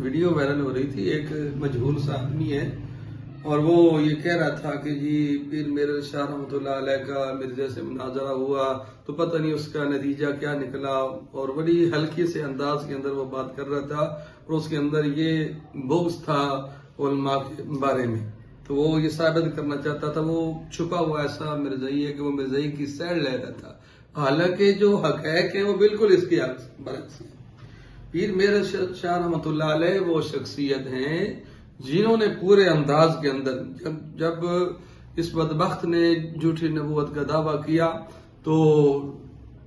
Video viral ہو رہی تھی، ایک مجہول سا آدمی ہے اور وہ یہ کہہ رہا تھا کہ جی پیر میرے شاہ رحمۃ اللہ علیہ کا مرزا سے مناظرہ ہوا تو پتہ نہیں اس کا نتیجہ کیا نکلا، اور بڑی ہلکی سے انداز کے اندر وہ بات کر رہا تھا اور اس کے اندر یہ بغض تھا علماء کے بارے میں، تو وہ یہ ثابت کرنا چاہتا تھا وہ چھپا ہوا ایسا مرزائی ہے کہ وہ مرزائی کی سیڈ لے رہا تھا، حالانکہ جو حقائق ہیں وہ بالکل اس کی برعکس ہیں۔ پیر میرے شاہ رحمۃ اللہ علیہ وہ شخصیت ہیں جنہوں نے پورے انداز کے اندر جب اس بدبخت نے جھوٹی نبوت کا دعویٰ کیا تو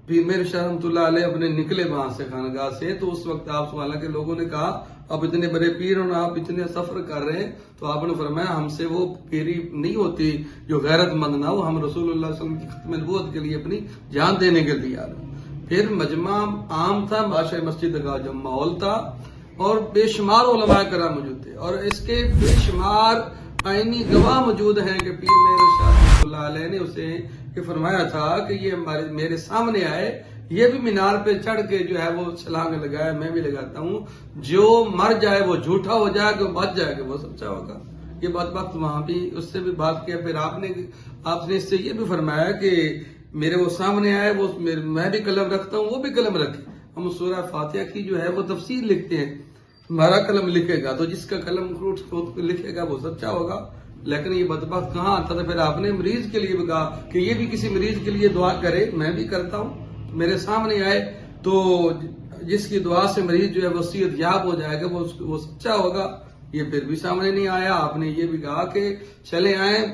پیر میرے شاہ رحمۃ اللہ علیہ اپنے نکلے وہاں سے خانقاہ سے، تو اس وقت آپ سوالہ کے لوگوں نے کہا اب اتنے بڑے پیر اور آپ اتنے سفر کر رہے ہیں، تو آپ نے فرمایا ہم سے وہ پیری نہیں ہوتی جو غیرت مند نہ ہو، ہم رسول اللہ صلی اللہ علیہ وسلم کی ختم نبوت کے لیے اپنی جان دینے کے لیے آ رہے ہیں۔ پھر مجمع عام تھا، بادشاہ مسجد کا جو ماحول تھا اور بے شمار علماء کرام موجود تھے، اور اس کے بے شمار آئینی گواہ موجود ہیں کہ پیر میرے شاہ رحمۃ اللہ علیہ نے اسے یہ فرمایا تھا کہ یہ میرے سامنے آئے، یہ بھی مینار پہ چڑھ کے جو ہے وہ چھلانگ لگائے، میں بھی لگاتا ہوں، جو مر جائے وہ جھوٹا ہو جائے گا، بچ جائے گا وہ سچا ہوگا۔ یہ بات وہاں بھی اس سے بھی بات کیا، پھر آپ نے اس سے یہ بھی فرمایا کہ میرے وہ سامنے آئے، وہ میں بھی قلم رکھتا ہوں، وہ بھی قلم رکھے، ہم سورہ فاتحہ کی جو ہے وہ تفسیر لکھتے ہیں، ہمارا قلم لکھے گا تو جس کا قلم خود لکھے گا وہ سچا ہوگا۔ لیکن یہ بدبخت کہاں آتا تھا؟ پھر آپ نے مریض کے لیے بھی کہا کہ یہ بھی کسی مریض کے لیے دعا کرے، میں بھی کرتا ہوں، میرے سامنے آئے تو جس کی دعا سے مریض جو ہے وہ صحت یاب ہو جائے گا وہ سچا ہوگا۔ یہ پھر بھی سامنے نہیں آیا۔ آپ نے یہ بھی کہا کہ چلے آئیں،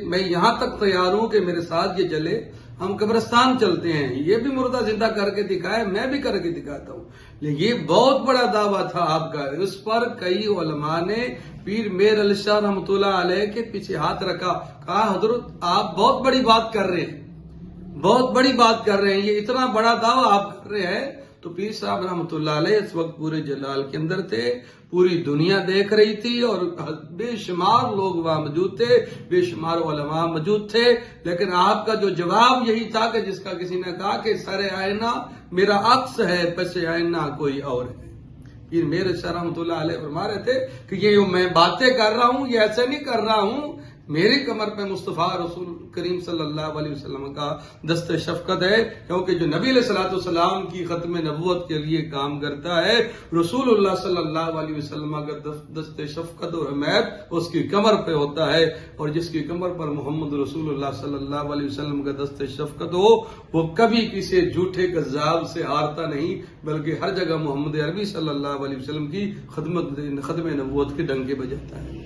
میں یہاں تک تیار ہوں کہ میرے ساتھ یہ چلے، ہم قبرستان چلتے ہیں، یہ بھی مردہ زندہ کر کے دکھائے، میں بھی کر کے دکھاتا ہوں۔ لیکن یہ بہت بڑا دعویٰ تھا آپ کا، اس پر کئی علماء نے پیر میر علی شاہ رحمۃ اللہ علیہ کے پیچھے ہاتھ رکھا، کہا حضرت آپ بہت بڑی بات کر رہے ہیں، بہت بڑی بات کر رہے ہیں، یہ اتنا بڑا دعویٰ آپ کر رہے ہیں۔ تو پیر صاحب رحمۃ اللہ علیہ اس وقت پورے جلال کے اندر تھے، پوری دنیا دیکھ رہی تھی اور بے شمار لوگ وہاں موجود تھے، بے شمار علماء موجود تھے، لیکن آپ کا جو جواب یہی تھا کہ جس کا کسی نے کہا کہ سر آئینہ میرا عکس ہے، پس آئینہ کوئی اور ہے۔ پیر میرے شاہ رحمۃ اللہ علیہ فرما رہے تھے کہ یہ میں باتیں کر رہا ہوں یہ ایسے نہیں کر رہا ہوں، میری کمر پہ مصطفیٰ رسول کریم صلی اللہ علیہ وسلم کا دست شفقت ہے، کیونکہ جو نبی علیہ الصلوۃ والسلام کی ختم نبوت کے لیے کام کرتا ہے، رسول اللہ صلی اللہ علیہ وسلم کا دست شفقت اور حمایت اس کی کمر پہ ہوتا ہے، اور جس کی کمر پر محمد رسول اللہ صلی اللہ علیہ وسلم کا دست شفقت ہو وہ کبھی کسی جھوٹے کذاب سے ہارتا نہیں، بلکہ ہر جگہ محمد عربی صلی اللہ علیہ وسلم کی ختم نبوت کے ڈنکے بجاتا ہے۔